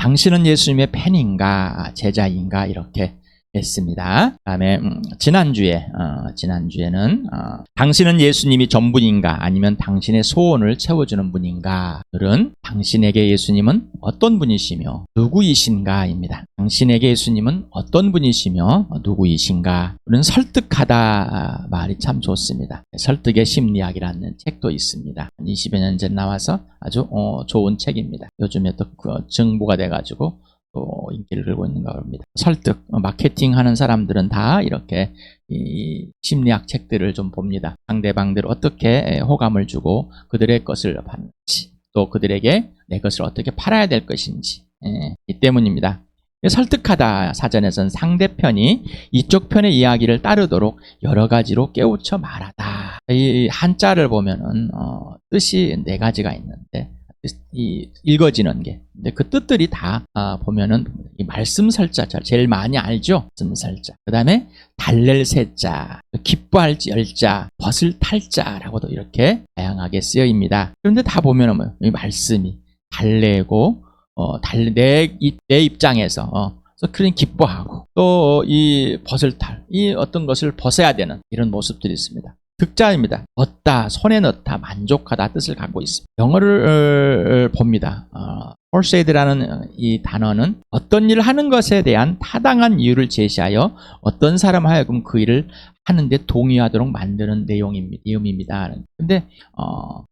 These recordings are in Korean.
당신은 예수님의 팬인가 제자인가 이렇게 했습니다. 그다음에 지난주에는 당신은 예수님이 전부인가 아니면 당신의 소원을 채워주는 분인가? 들은 당신에게 예수님은 어떤 분이시며 누구이신가입니다. 당신에게 예수님은 어떤 분이시며 누구이신가? 는 설득하다 말이 참 좋습니다. 설득의 심리학이라는 책도 있습니다. 20여 년 전 나와서 아주 좋은 책입니다. 요즘에 또 정보가 돼가지고 또 인기를 끌고 있는가 봅니다. 설득, 마케팅 하는 사람들은 다 이렇게 이 심리학 책들을 좀 봅니다. 상대방들 어떻게 호감을 주고 그들의 것을 받는지, 또 그들에게 내 것을 어떻게 팔아야 될 것인지, 이 때문입니다. 설득하다 사전에서는 상대편이 이쪽 편의 이야기를 따르도록 여러 가지로 깨우쳐 말하다. 이 한자를 보면은 뜻이 4가지가 있는데 읽어지는 게. 근데 그 뜻들이 다 보면은 이 말씀설자 제일 많이 알죠. 말씀설자. 그 다음에 달랠 새자, 기뻐할지 열자, 벗을 탈자라고도 이렇게 다양하게 쓰여입니다. 그런데 다 보면은 이 말씀이 달래고 내 입장에서 그런 기뻐하고 또 이 벗을 탈, 이 어떤 것을 벗어야 되는 이런 모습들이 있습니다. 득자입니다. 얻다, 손에 넣다, 만족하다 뜻을 갖고 있습니다. 영어를 봅니다. persuade라는 이 단어는 어떤 일을 하는 것에 대한 타당한 이유를 제시하여 어떤 사람 하여금 그 일을 하는데 동의하도록 만드는 내용입니다. 근데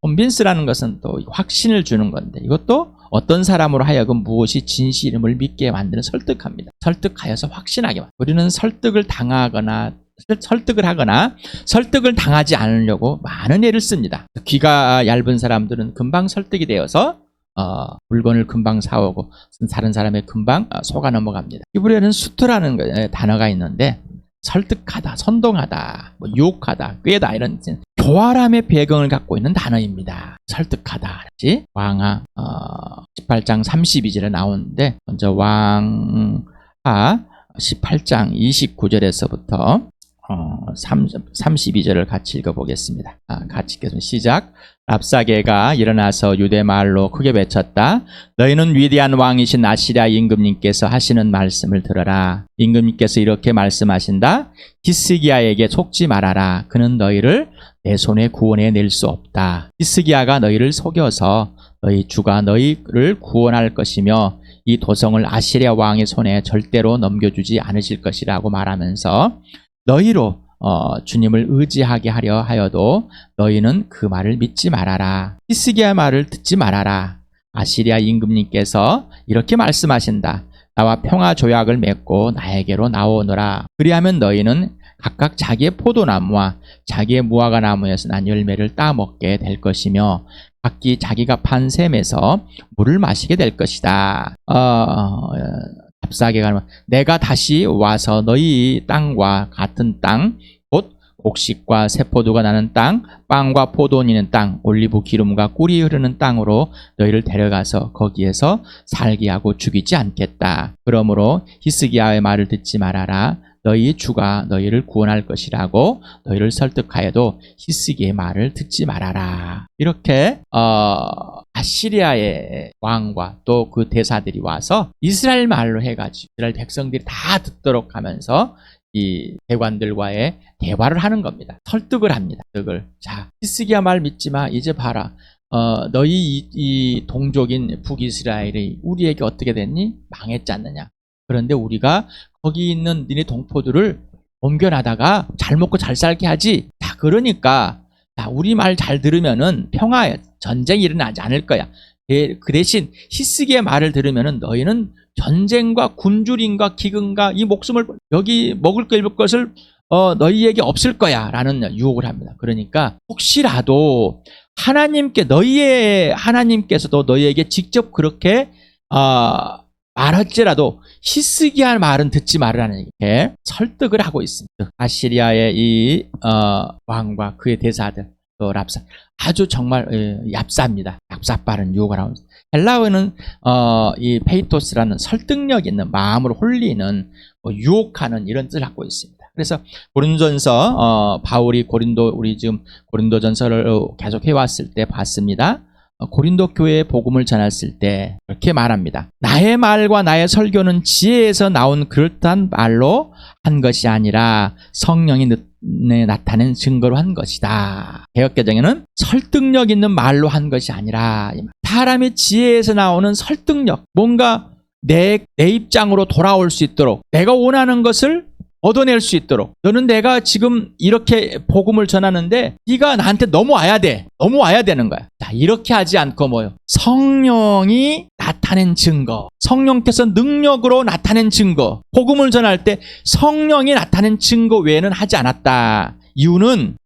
convince라는 것은 또 확신을 주는 건데 이것도 어떤 사람으로 하여금 무엇이 진실임을 믿게 만드는 설득합니다. 설득하여서 확신하게 만듭니다. 우리는 설득을 하거나 설득을 당하지 않으려고 많은 애를 씁니다. 귀가 얇은 사람들은 금방 설득이 되어서 물건을 금방 사오고 다른 사람의 금방 속아 넘어갑니다. 히브리어는 수트라는 단어가 있는데 설득하다, 선동하다, 유혹하다, 꾀다 이런 교활함의 배경을 갖고 있는 단어입니다. 설득하다. 왕하 18장 32절에 나오는데 먼저 왕하 18장 29절에서부터 32절을 같이 읽어보겠습니다. 같이 읽겠습니다. 시작. 랍사게가 일어나서 유대말로 크게 외쳤다. 너희는 위대한 왕이신 아시리아 임금님께서 하시는 말씀을 들어라. 임금님께서 이렇게 말씀하신다. 히스기야에게 속지 말아라. 그는 너희를 내 손에 구원해낼 수 없다. 히스기야가 너희를 속여서 너희 주가 너희를 구원할 것이며 이 도성을 아시리아 왕의 손에 절대로 넘겨주지 않으실 것이라고 말하면서 너희로 주님을 의지하게 하려 하여도 너희는 그 말을 믿지 말아라. 히스기야 말을 듣지 말아라. 아시리아 임금님께서 이렇게 말씀하신다. 나와 평화 조약을 맺고 나에게로 나오너라. 그리하면 너희는 각각 자기의 포도나무와 자기의 무화과 나무에서 난 열매를 따먹게 될 것이며 각기 자기가 판 샘에서 물을 마시게 될 것이다. 랍사게가 내가 다시 와서 너희 땅과 같은 땅, 곧 곡식과 새포도가 나는 땅, 빵과 포도니는 땅, 올리브 기름과 꿀이 흐르는 땅으로 너희를 데려가서 거기에서 살게 하고 죽이지 않겠다. 그러므로 히스기야의 말을 듣지 말아라. 너희 주가 너희를 구원할 것이라고 너희를 설득하여도 히스기야의 말을 듣지 말아라. 이렇게 아시리아의 왕과 또 그 대사들이 와서 이스라엘 말로 해가지고 이스라엘 백성들이 다 듣도록 하면서 이 대관들과의 대화를 하는 겁니다. 설득을 합니다. 자, 히스기야 말 믿지 마. 이제 봐라. 너희 이 동족인 북이스라엘이 우리에게 어떻게 됐니? 망했지 않느냐. 그런데 우리가 거기 있는 니네 동포들을 옮겨나다가 잘 먹고 잘 살게 하지. 자, 그러니까 우리 말 잘 들으면은 전쟁이 일어나지 않을 거야. 그 대신 히스기야의 말을 들으면은 너희는 전쟁과 굶주림과 기근과 이 목숨을 여기 먹을 거 입을 것을 너희에게 없을 거야 라는 유혹을 합니다. 그러니까 혹시라도 하나님께서도 너희에게 직접 그렇게 말할지라도 히스기야 말은 듣지 말으라는 이렇게 설득을 하고 있습니다. 아시리아의 이 왕과 그의 대사들 또 랍사 아주 정말 얍삽니다. 얍삽바른 유혹을 하고 있습니다. 헬라어는 이 페이토스라는 설득력 있는 마음을 홀리는 유혹하는 이런 뜻을 갖고 있습니다. 그래서 고린도전서 바울이 우리 지금 고린도전서를 계속 해왔을 때 봤습니다. 고린도 교회에 복음을 전했을 때 이렇게 말합니다. 나의 말과 나의 설교는 지혜에서 나온 그럴듯한 말로 한 것이 아니라 성령이 나타낸 증거로 한 것이다. 개역개정에는 설득력 있는 말로 한 것이 아니라, 사람의 지혜에서 나오는 설득력, 뭔가 내 입장으로 돌아올 수 있도록, 내가 원하는 것을 얻어낼 수 있도록, 너는 내가 지금 이렇게 복음을 전하는데 네가 나한테 넘어와야 돼. 넘어와야 되는 거야. 자, 이렇게 하지 않고 뭐요? 성령이 나타낸 증거, 성령께서 능력으로 나타낸 증거, 복음을 전할 때 성령이 나타낸 증거 외에는 하지 않았다. 이유는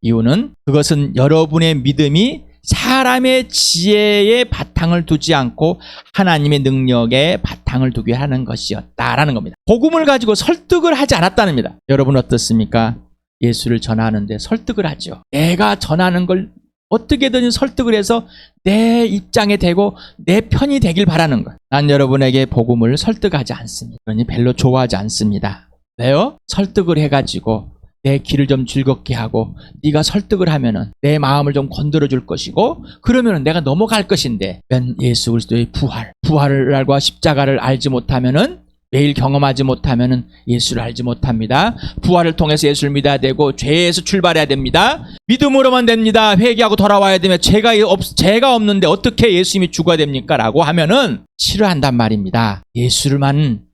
그것은 여러분의 믿음이 사람의 지혜에 바탕을 두지 않고 하나님의 능력에 바탕을 두게 하는 것이었다라는 겁니다. 복음을 가지고 설득을 하지 않았다는 겁니다. 여러분 어떻습니까? 예수를 전하는데 설득을 하죠. 내가 전하는 걸 어떻게든 설득을 해서 내 입장에 대고 내 편이 되길 바라는 거예요. 난 여러분에게 복음을 설득하지 않습니다. 그러니 별로 좋아하지 않습니다. 왜요? 설득을 해가지고 내 길을 좀 즐겁게 하고 네가 설득을 하면은 내 마음을 좀 건드려 줄 것이고, 그러면은 내가 넘어갈 것인데, 예수 그리스도의 부활을 알고 십자가를 알지 못하면은, 매일 경험하지 못하면은 예수를 알지 못합니다. 부활을 통해서 예수를 믿어야 되고 죄에서 출발해야 됩니다. 믿음으로만 됩니다. 회개하고 돌아와야 되면 죄가 없는데 어떻게 예수님이 죽어야 됩니까? 라고 하면은 싫어한단 말입니다. 예수만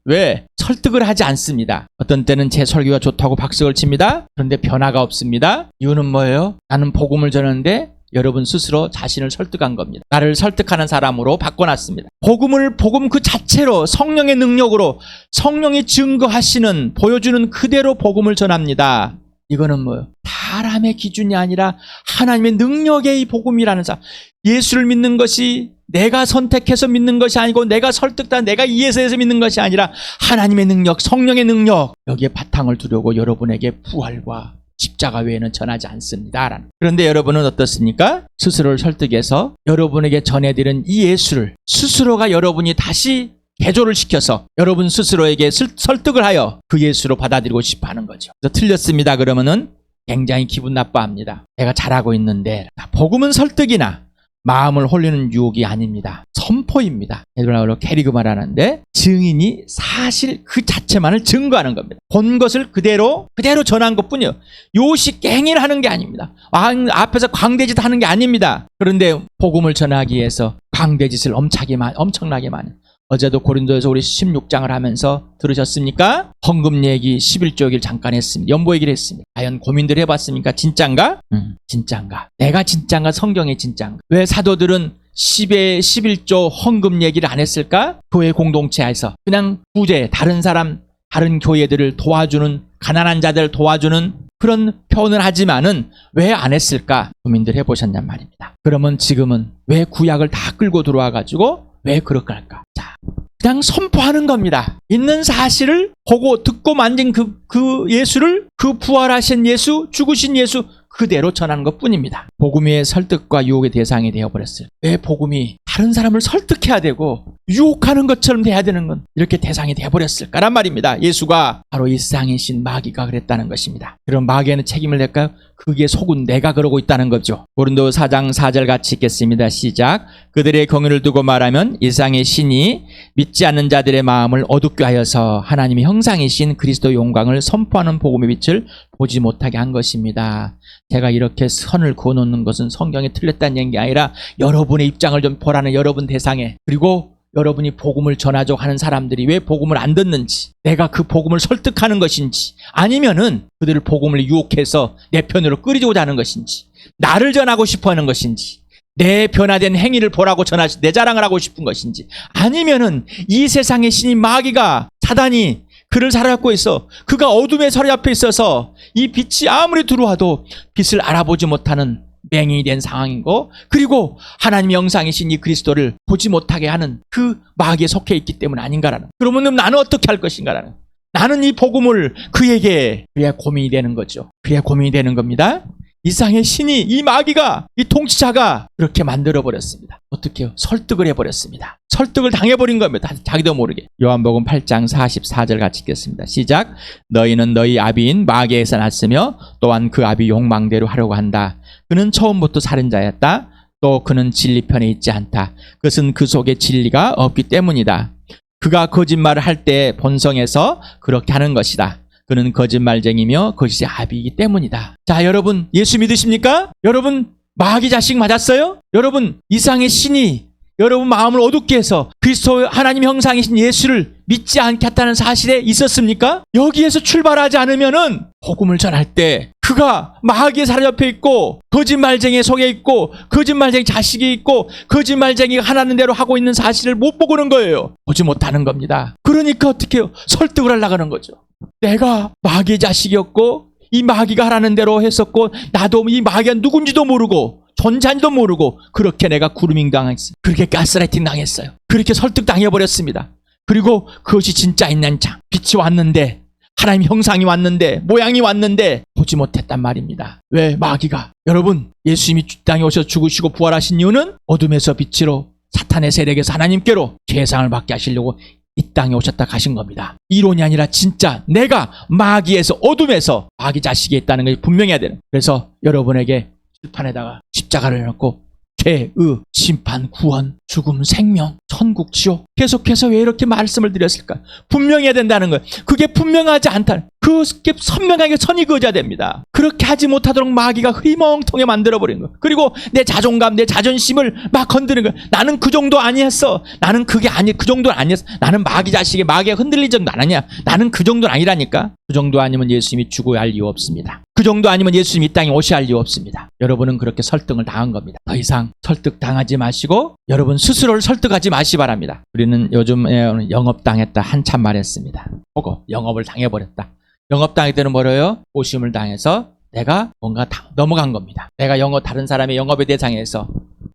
왜? 설득을 하지 않습니다. 어떤 때는 제 설교가 좋다고 박수를 칩니다. 그런데 변화가 없습니다. 이유는 뭐예요? 나는 복음을 전하는데 여러분 스스로 자신을 설득한 겁니다. 나를 설득하는 사람으로 바꿔놨습니다. 복음 그 자체로 성령의 능력으로 성령이 증거하시는, 보여주는 그대로 복음을 전합니다. 이거는 뭐예요? 사람의 기준이 아니라 하나님의 능력의 이 복음이라는 사람. 예수를 믿는 것이 내가 선택해서 믿는 것이 아니고 내가 설득한, 내가 이해해서 해서 믿는 것이 아니라 하나님의 능력, 성령의 능력, 여기에 바탕을 두려고 여러분에게 부활과 십자가 외에는 전하지 않습니다. 그런데 여러분은 어떻습니까? 스스로를 설득해서 여러분에게 전해드린 이 예수를 스스로가 여러분이 다시 개조를 시켜서 여러분 스스로에게 설득을 하여 그 예수로 받아들이고 싶어 하는 거죠. 그래서 틀렸습니다 그러면은 굉장히 기분 나빠합니다. 내가 잘하고 있는데. 복음은 설득이나 마음을 홀리는 유혹이 아닙니다. 선포입니다. 헤브라어로 캐리그마를 하는데 증인이 사실 그 자체만을 증거하는 겁니다. 본 것을 그대로 전한 것뿐이에요. 요식갱일 하는 게 아닙니다. 앞에서 광대짓 하는 게 아닙니다. 그런데 복음을 전하기 위해서 광대짓을 엄청나게 많이. 어제도 고린도에서 우리 16장을 하면서 들으셨습니까? 헌금 얘기 11조 얘기를 잠깐 했습니다. 연보 얘기를 했습니다. 과연 고민들 해봤습니까? 진짠가? 진짠가? 내가 진짠가? 성경이 진짠가? 왜 사도들은 10의 11조 헌금 얘기를 안 했을까? 교회 공동체에서 그냥 부재, 다른 교회들을 도와주는, 가난한 자들을 도와주는 그런 표현을 하지만은 왜 안 했을까? 고민들 해보셨냔 말입니다. 그러면 지금은 왜 구약을 다 끌고 들어와가지고 왜 그럴까 할까? 자, 그냥 선포하는 겁니다. 있는 사실을 보고 듣고 만진 그 예수를, 그 부활하신 예수, 죽으신 예수 그대로 전하는 것뿐입니다. 복음의 설득과 유혹의 대상이 되어버렸어요. 왜 복음이 다른 사람을 설득해야 되고 유혹하는 것처럼 돼야 되는 건 이렇게 대상이 되어버렸을까란 말입니다. 예수가 바로 이 세상의 신 마귀가 그랬다는 것입니다. 그럼 마귀에는 책임을 낼까요? 그게 속은 내가 그러고 있다는 거죠. 고린도 4장 4절 같이 읽겠습니다. 시작. 그들의 경륜을 두고 말하면 이 세상의 신이 믿지 않는 자들의 마음을 어둡게 하여서 하나님의 형상이신 그리스도의 영광을 선포하는 복음의 빛을 보지 못하게 한 것입니다. 제가 이렇게 선을 그어놓는 것은 성경에 틀렸다는 얘기 아니라 여러분의 입장을 좀 보라는, 여러분 대상에, 그리고 여러분이 복음을 전하자고 하는 사람들이 왜 복음을 안 듣는지, 내가 그 복음을 설득하는 것인지, 아니면은 그들을 복음을 유혹해서 내 편으로 끌이고자 하는 것인지, 나를 전하고 싶어 하는 것인지, 내 변화된 행위를 보라고 내 자랑을 하고 싶은 것인지, 아니면은 이 세상의 신인 마귀가, 사단이 그를 사로잡고 있어. 그가 어둠의 서리 앞에 있어서 이 빛이 아무리 들어와도 빛을 알아보지 못하는 맹인이 된 상황이고, 그리고 하나님의 영상이신 이 그리스도를 보지 못하게 하는 그 마귀에 속해 있기 때문 아닌가라는. 그러면 나는 어떻게 할 것인가라는. 나는 이 복음을 그에게, 그래야 고민이 되는 거죠. 그래야 고민이 되는 겁니다. 이 세상의 신이, 이 마귀가, 이 통치자가 그렇게 만들어버렸습니다. 어떻게 해요? 설득을 해버렸습니다. 설득을 당해버린 겁니다. 자기도 모르게. 요한복음 8장 44절 같이 읽겠습니다. 시작. 너희는 너희 아비인 마귀에서 났으며 또한 그 아비 욕망대로 하려고 한다. 그는 처음부터 살인자였다. 또 그는 진리 편에 있지 않다. 그것은 그 속에 진리가 없기 때문이다. 그가 거짓말을 할 때 본성에서 그렇게 하는 것이다. 그는 거짓말쟁이며 거짓의 아비이기 때문이다. 자, 여러분 예수 믿으십니까? 여러분 마귀 자식 맞았어요? 여러분 이상의 신이 여러분 마음을 어둡게 해서 그리스도 하나님 형상이신 예수를 믿지 않겠다는 사실에 있었습니까? 여기에서 출발하지 않으면은 복음을 전할 때 그가 마귀에 사로잡혀 있고 거짓말쟁이에 속에 있고 거짓말쟁이 자식이 있고 거짓말쟁이가 하라는 대로 하고 있는 사실을 못 보고는 거예요. 보지 못하는 겁니다. 그러니까 어떻게 해요? 설득을 하려고 하는 거죠. 내가 마귀의 자식이었고 이 마귀가 하라는 대로 했었고 나도 이 마귀가 누군지도 모르고 존재한지도 모르고 그렇게 내가 그루밍 당했어요. 그렇게 가스라이팅 당했어요. 그렇게 설득당해버렸습니다. 그리고 그것이 진짜 있는 장 빛이 왔는데 하나님 형상이 왔는데 모양이 왔는데 보지 못했단 말입니다. 왜? 마귀가. 여러분 예수님이 땅에 오셔서 죽으시고 부활하신 이유는 어둠에서 빛으로 사탄의 세력에서 하나님께로 죄상을 받게 하시려고 이 땅에 오셨다 가신 겁니다. 이론이 아니라 진짜 내가 마귀에서 어둠에서 마귀 자식이 있다는 것이 분명해야 되는. 그래서 여러분에게 판에다가 십자가를 놓고 죄, 심판, 구원, 죽음, 생명, 천국, 지옥 계속해서 왜 이렇게 말씀을 드렸을까? 분명해야 된다는 거예요. 그게 분명하지 않다는 그게 선명하게 선이 그어져야 됩니다. 그렇게 하지 못하도록 마귀가 흐리멍텅하게 만들어버린 거예요. 그리고 내 자존감, 내 자존심을 막 건드는 거예요. 나는 그 정도 아니었어. 나는 그게 아니, 그 정도는 아니었어. 나는 마귀 자식이 마귀가 흔들릴 정도 아니야. 나는 그 정도는 아니라니까. 그 정도 아니면 예수님이 죽어야 할 이유 없습니다. 그 정도 아니면 예수님이 이 땅에 오셔야 할 이유 없습니다. 여러분은 그렇게 설득을 당한 겁니다. 더 이상 설득당하지 마시고 여러분 스스로를 설득하지 마시 바랍니다. 우리는 요즘에 영업당했다 한참 말했습니다. 보고 영업을 당해버렸다. 영업당할 때는 뭐래요? 오심을 당해서 내가 뭔가 넘어간 겁니다. 내가 다른 사람의 영업의 대상에서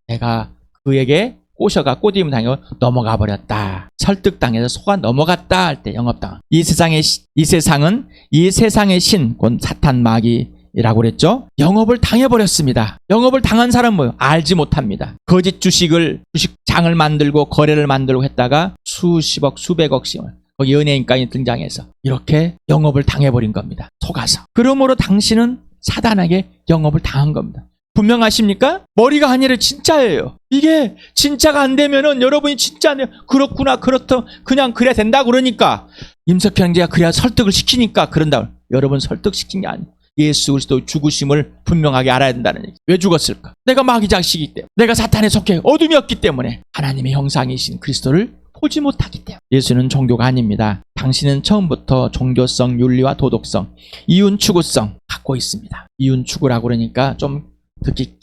내가 그에게 꼬임을 당하고 넘어가 버렸다. 설득당해서 속아 넘어갔다 할 때 영업당. 이 세상은 이 세상의 신, 곧 사탄 마귀라고 그랬죠. 영업을 당해버렸습니다. 영업을 당한 사람은 뭐예요? 알지 못합니다. 거짓 주식장을 만들고 거래를 만들고 했다가 수십억, 수백억씩을 거기 연예인까지 등장해서 이렇게 영업을 당해버린 겁니다. 속아서. 그러므로 당신은 사단에게 영업을 당한 겁니다. 분명하십니까? 머리가 아니라 진짜예요. 이게 진짜가 안 되면은 여러분이 진짜 안 돼요. 그렇구나, 그렇다, 그냥 그래야 된다 그러니까 임석현 형제가 그래야 설득을 시키니까 그런다. 여러분 설득시킨 게 아니에요. 예수 그리스도 죽으심을 분명하게 알아야 된다는 얘기. 왜 죽었을까? 내가 마귀 자식이기 때문에, 내가 사탄에 속해 어둠이었기 때문에, 하나님의 형상이신 그리스도를 보지 못하기 때문에. 예수는 종교가 아닙니다. 당신은 처음부터 종교성, 윤리와 도덕성, 이윤 추구성 갖고 있습니다. 이윤 추구라고 그러니까 좀 듣기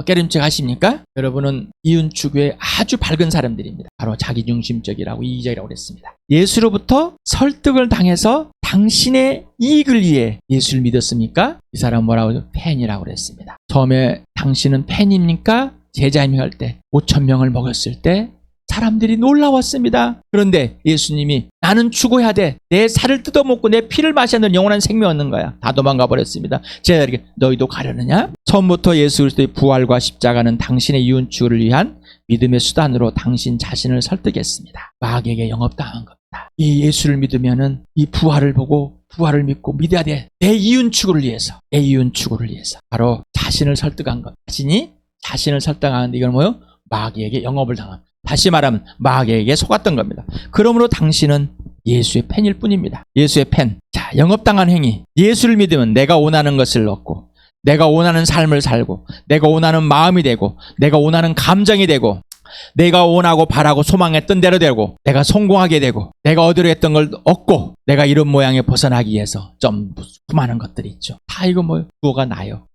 깨름칙 하십니까? 여러분은 이윤 추구에 아주 밝은 사람들입니다. 바로 자기중심적이라고 이기적이라고 그랬습니다. 예수로부터 설득을 당해서 당신의 이익을 위해 예수를 믿었습니까? 이 사람 뭐라고 하죠? 팬이라고 그랬습니다. 처음에 당신은 팬입니까? 제자임을 할 때 5,000명을 먹였을 때 사람들이 놀라웠습니다. 그런데 예수님이 나는 죽어야 돼. 내 살을 뜯어먹고 내 피를 마셔야 는 영원한 생명이 얻는 거야. 다 도망가 버렸습니다. 제자들에게 너희도 가려느냐? 처음부터 예수 그리스도의 부활과 십자가는 당신의 이윤추구를 위한 믿음의 수단으로 당신 자신을 설득했습니다. 마귀에게 영업당한 겁니다. 이 예수를 믿으면은 이 부활을 보고 부활을 믿고 믿어야 돼. 내 이윤추구를 위해서. 내 이윤추구를 위해서. 바로 자신을 설득한 것. 자신을 설득하는데 이건 뭐예요? 마귀에게 영업을 당한. 다시 말하면 마귀에게 속았던 겁니다. 그러므로 당신은 예수의 팬일 뿐입니다. 예수의 팬. 자, 영업당한 행위. 예수를 믿으면 내가 원하는 것을 얻고 내가 원하는 삶을 살고 내가 원하는 마음이 되고 내가 원하는 감정이 되고 내가 원하고 바라고 소망했던 대로 되고 내가 성공하게 되고 내가 얻으려 했던 걸 얻고 내가 이런 모양에 벗어나기 위해서 좀 수많은 것들이 있죠. 다 이거 뭐예요? 그거가 나요.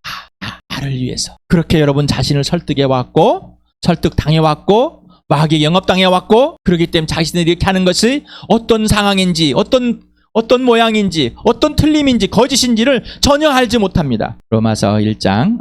나를 위해서. 그렇게 여러분 자신을 설득해왔고 설득당해왔고 마귀에 영업당해왔고 그렇기 때문에 자신들이 이렇게 하는 것이 어떤 상황인지 어떤 모양인지 어떤 틀림인지 거짓인지를 전혀 알지 못합니다. 로마서 1장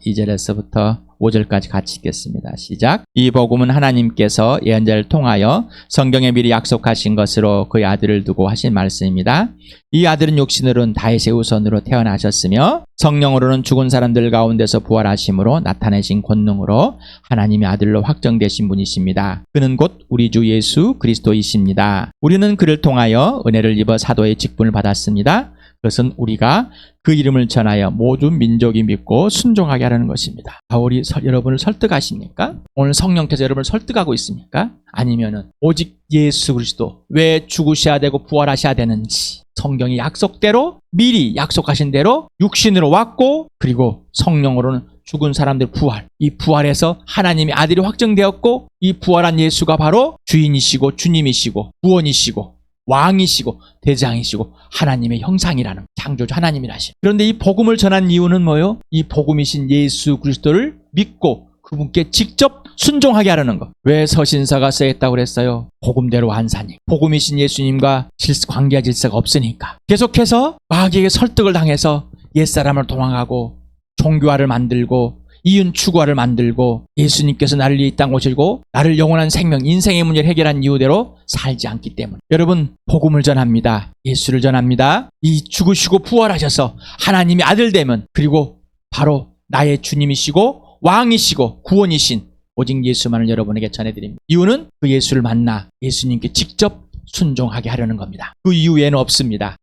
2절에서부터 5절까지 같이 읽겠습니다. 시작. 이 복음은 하나님께서 예언자를 통하여 성경에 미리 약속하신 것으로 그의 아들을 두고 하신 말씀입니다. 이 아들은 육신으로는 다윗의 후손으로 태어나셨으며 성령으로는 죽은 사람들 가운데서 부활하심으로 나타내신 권능으로 하나님의 아들로 확정되신 분이십니다. 그는 곧 우리 주 예수 그리스도이십니다. 우리는 그를 통하여 은혜를 입어 사도의 직분을 받았습니다. 그것은 우리가 그 이름을 전하여 모든 민족이 믿고 순종하게 하라는 것입니다. 바울이 여러분을 설득하십니까? 오늘 성령께서 여러분을 설득하고 있습니까? 아니면은 오직 예수 그리스도 왜 죽으셔야 되고 부활하셔야 되는지 성경이 약속대로 미리 약속하신 대로 육신으로 왔고 그리고 성령으로는 죽은 사람들 부활, 이 부활에서 하나님의 아들이 확정되었고 이 부활한 예수가 바로 주인이시고 주님이시고 구원이시고 왕이시고 대장이시고 하나님의 형상이라는 창조주 하나님이라시. 그런데 이 복음을 전한 이유는 뭐요? 이 복음이신 예수 그리스도를 믿고 그분께 직접 순종하게 하려는 것. 왜 서신서가 쓰였다고 그랬어요? 복음대로 한사님. 복음이신 예수님과 관계와 질서가 없으니까. 계속해서 마귀에게 설득을 당해서 옛사람을 도망하고 종교화를 만들고 이윤 추구화를 만들고 예수님께서 나를 이 땅 오시고 나를 영원한 생명, 인생의 문제를 해결한 이유대로 살지 않기 때문에 여러분 복음을 전합니다. 예수를 전합니다. 이 죽으시고 부활하셔서 하나님의 아들 되면 그리고 바로 나의 주님이시고 왕이시고 구원이신 오직 예수만을 여러분에게 전해드립니다. 이유는 그 예수를 만나 예수님께 직접 순종하게 하려는 겁니다. 그 이유에는 없습니다.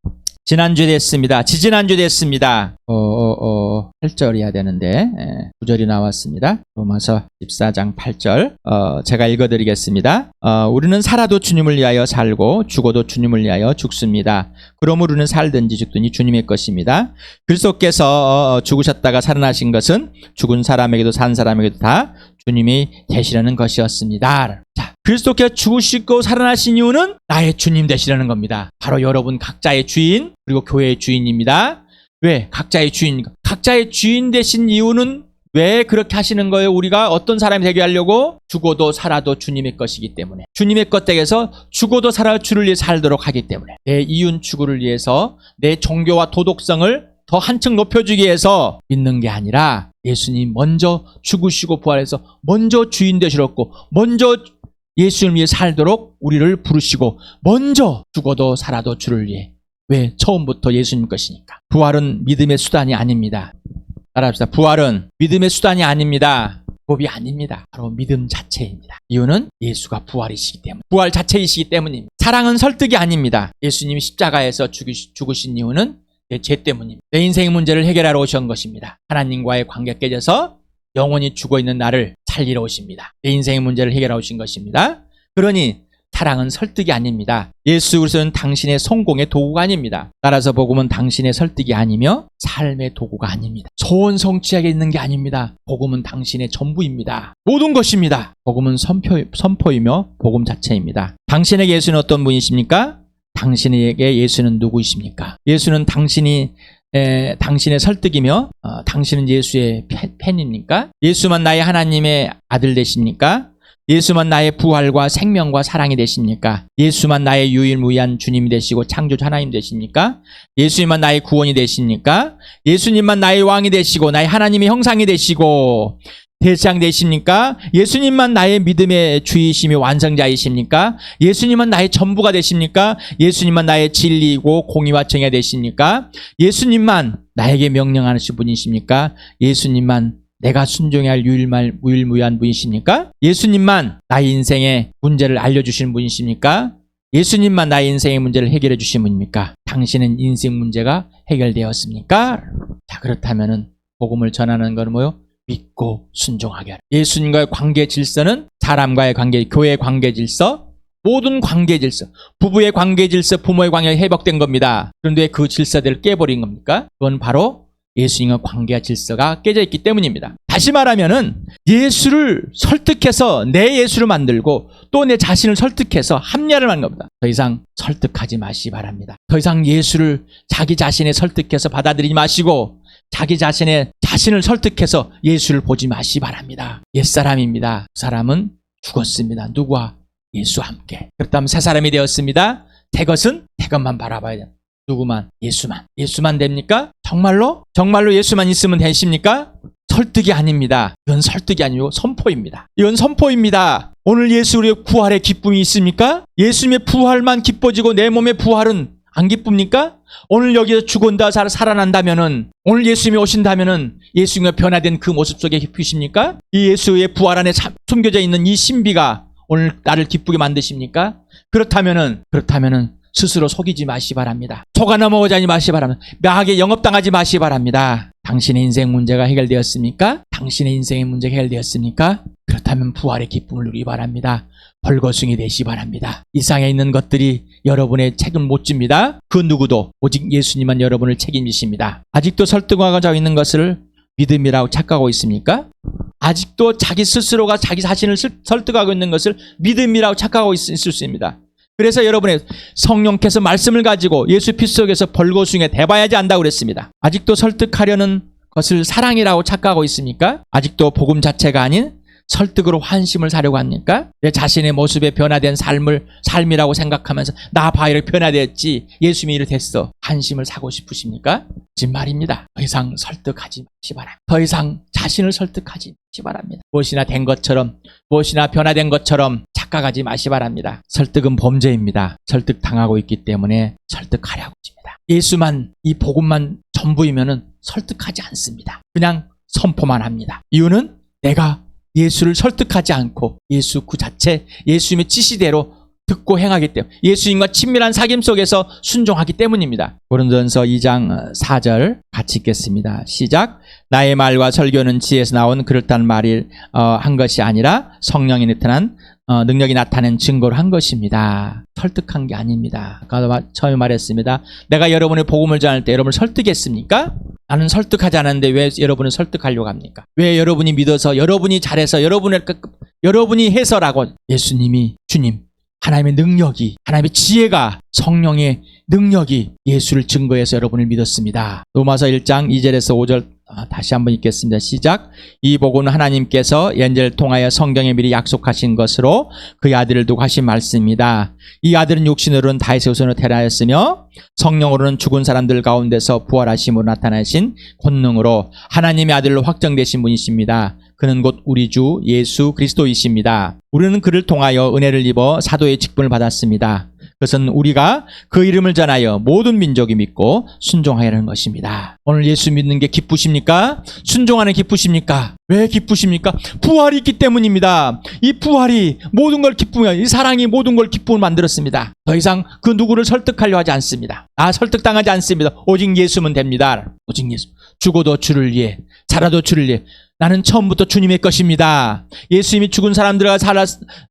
지난주에 됐습니다. 지지난주에 됐습니다. 8절이어야 되는데 9절이 나왔습니다. 로마서 14장 8절 제가 읽어드리겠습니다. 우리는 살아도 주님을 위하여 살고 죽어도 주님을 위하여 죽습니다. 그러므로 우리는 살든지 죽든지 주님의 것입니다. 그리스도께서 죽으셨다가 살아나신 것은 죽은 사람에게도 산 사람에게도 다 주님이 되시려는 것이었습니다. 자, 그리스도께서 죽으시고 살아나신 이유는 나의 주님 되시려는 겁니다. 바로 여러분 각자의 주인 그리고 교회의 주인입니다. 왜? 각자의 주인. 각자의 주인 되신 이유는 왜 그렇게 하시는 거예요? 우리가 어떤 사람이 되게 하려고? 죽어도 살아도 주님의 것이기 때문에. 주님의 것 댁에서 죽어도 살아도 주를 위해 살도록 하기 때문에. 내 이윤 추구를 위해서 내 종교와 도덕성을 더 한층 높여주기 위해서 믿는 게 아니라 예수님 먼저 죽으시고 부활해서 먼저 주인 되시렸고 먼저 예수님 위해 살도록 우리를 부르시고 먼저 죽어도 살아도 주를 위해. 왜? 처음부터 예수님 것이니까. 부활은 믿음의 수단이 아닙니다. 따라합시다. 부활은 믿음의 수단이 아닙니다. 법이 아닙니다. 바로 믿음 자체입니다. 이유는 예수가 부활이시기 때문에. 부활 자체이시기 때문입니다. 사랑은 설득이 아닙니다. 예수님이 십자가에서 죽으신 이유는 내 죄 때문입니다. 내 인생의 문제를 해결하러 오신 것입니다. 하나님과의 관계가 깨져서 영원히 죽어있는 나를 살리러 오십니다. 내 인생의 문제를 해결하러 오신 것입니다. 그러니 사랑은 설득이 아닙니다. 예수 그리스도는 당신의 성공의 도구가 아닙니다. 따라서 복음은 당신의 설득이 아니며 삶의 도구가 아닙니다. 소원 성취하게 있는 게 아닙니다. 복음은 당신의 전부입니다. 모든 것입니다. 복음은 선포이며 복음 자체입니다. 당신에게 예수는 어떤 분이십니까? 당신에게 예수는 누구이십니까? 예수는 당신의 설득이며 당신은 예수의 팬입니까? 예수만 나의 하나님의 아들 되십니까? 예수만 나의 부활과 생명과 사랑이 되십니까? 예수만 나의 유일무이한 주님이 되시고 창조주 하나님 되십니까? 예수님만 나의 구원이 되십니까? 예수님만 나의 왕이 되시고 나의 하나님의 형상이 되시고 대장 되십니까? 예수님만 나의 믿음의 주이시며 완성자이십니까? 예수님만 나의 전부가 되십니까? 예수님만 나의 진리이고 공의와 정의가 되십니까? 예수님만 나에게 명령하시는 분이십니까? 예수님만 내가 순종해야 할 유일무이한 분이십니까? 예수님만 나의 인생의 문제를 알려주시는 분이십니까? 예수님만 나의 인생의 문제를 해결해 주시는 분입니까? 당신은 인생 문제가 해결되었습니까? 자, 그렇다면은 복음을 전하는 건 뭐요? 믿고 순종하게 하라. 예수님과의 관계 질서는 사람과의 관계, 교회의 관계 질서, 모든 관계 질서, 부부의 관계 질서, 부모의 관계가 회복된 겁니다. 그런데 그 질서들을 깨버린 겁니까? 그건 바로 예수님과 관계와 질서가 깨져 있기 때문입니다. 다시 말하면은 예수를 설득해서 내 예수를 만들고 또 내 자신을 설득해서 합리화를 하는 겁니다. 더 이상 설득하지 마시기 바랍니다. 더 이상 예수를 자기 자신에 설득해서 받아들이지 마시고 자기 자신을 설득해서 예수를 보지 마시기 바랍니다. 옛사람입니다. 그 사람은 죽었습니다. 누구와? 예수와 함께. 그렇다면 새 사람이 되었습니다. 새 것은 새 것만 바라봐야 돼요. 누구만? 예수만. 예수만 됩니까? 정말로? 정말로 예수만 있으면 되십니까? 설득이 아닙니다. 이건 설득이 아니고 선포입니다. 이건 선포입니다. 오늘 예수 우리의 부활의 기쁨이 있습니까? 예수님의 부활만 기뻐지고 내 몸의 부활은 안 기쁩니까? 오늘 여기서 죽은다 살아난다면은 오늘 예수님이 오신다면은 예수님과 변화된 그 모습 속에 기쁘십니까? 이 예수의 부활 안에 숨겨져 있는 이 신비가 오늘 나를 기쁘게 만드십니까? 그렇다면은 스스로 속이지 마시기 바랍니다. 속아 넘어오지 마시기 바랍니다. 묘하게 영업당하지 마시기 바랍니다. 당신의 인생 문제가 해결되었습니까? 당신의 인생의 문제가 해결되었습니까? 그렇다면 부활의 기쁨을 누리기 바랍니다. 벌거숭이 되시기 바랍니다. 이 세상에 있는 것들이 여러분의 책임 못 집니다. 그 누구도 오직 예수님만 여러분을 책임지십니다. 아직도 설득하고 있는 것을 믿음이라고 착각하고 있습니까? 아직도 자기 스스로가 자기 자신을 설득하고 있는 것을 믿음이라고 착각하고 있을 수 있습니다. 그래서 여러분의 성령께서 말씀을 가지고 예수 피 속에서 벌거숭이에 대봐야지 안다고 그랬습니다. 아직도 설득하려는 것을 사랑이라고 착각하고 있습니까? 아직도 복음 자체가 아닌 설득으로 환심을 사려고 합니까? 내 자신의 모습에 변화된 삶이라고 생각하면서 나 봐 이렇게 변화됐지 예수님이 이렇게 됐어. 환심을 사고 싶으십니까? 거짓말입니다. 더 이상 설득하지 마시 바랍니다. 더 이상 자신을 설득하지 마시 바랍니다. 무엇이나 된 것처럼 무엇이나 변화된 것처럼 착각하지 마시 바랍니다. 설득은 범죄입니다. 설득당하고 있기 때문에 설득하려고 합니다. 예수만 이 복음만 전부이면은 설득하지 않습니다. 그냥 선포만 합니다. 이유는 내가 예수를 설득하지 않고 예수 그 자체 예수님의 지시대로 듣고 행하기 때문에 예수님과 친밀한 사귐 속에서 순종하기 때문입니다. 고린도전서 2장 4절 같이 읽겠습니다. 시작. 나의 말과 설교는 지혜에서 나온 그럴듯한 말을 한 것이 아니라 성령이 나타난 능력이 나타낸 증거로 한 것입니다. 설득한 게 아닙니다. 아까 처음에 말했습니다. 내가 여러분의 복음을 전할 때 여러분을 설득했습니까? 나는 설득하지 않았는데 왜 여러분을 설득하려고 합니까? 왜 여러분이 믿어서 여러분이 잘해서 여러분이 해서라고 예수님이 주님 하나님의 능력이 하나님의 지혜가 성령의 능력이 예수를 증거해서 여러분을 믿었습니다. 로마서 1장 2절에서 5절 다시 한번 읽겠습니다. 시작. 이 복음은 하나님께서 옛날 통하여 성경에 미리 약속하신 것으로 그의 아들을 두고 하신 말씀입니다. 이 아들은 육신으로는 다윗의 후손으로 태어나였으며 성령으로는 죽은 사람들 가운데서 부활하심으로 나타나신 권능으로 하나님의 아들로 확정되신 분이십니다. 그는 곧 우리 주 예수 그리스도이십니다. 우리는 그를 통하여 은혜를 입어 사도의 직분을 받았습니다. 그것은 우리가 그 이름을 전하여 모든 민족이 믿고 순종하야 하는 것입니다. 오늘 예수 믿는 게 기쁘십니까? 순종하는 게 기쁘십니까? 왜 기쁘십니까? 부활이 있기 때문입니다. 이 부활이 모든 걸 기쁘며 이 사랑이 모든 걸 기쁨을 만들었습니다. 더 이상 그 누구를 설득하려 하지 않습니다. 설득당하지 않습니다. 오직 예수면 됩니다. 오직 예수. 죽어도 주를 위해 살아도 주를 위해 나는 처음부터 주님의 것입니다. 예수님이 죽은 사람들과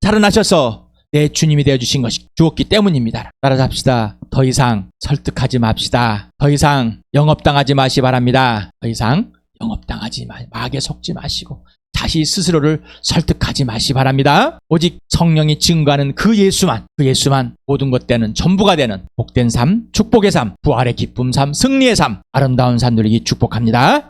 살아나셔서 내 주님이 되어주신 것이 주었기 때문입니다. 따라잡시다. 더 이상 설득하지 맙시다. 더 이상 영업당하지 마시 바랍니다. 더 이상 영업당하지 마게 속지 마시고 다시 스스로를 설득하지 마시 바랍니다. 오직 성령이 증거하는 그 예수만 모든 것 되는 전부가 되는 복된 삶, 축복의 삶, 부활의 기쁨 삶, 승리의 삶, 아름다운 삶 누리기 축복합니다.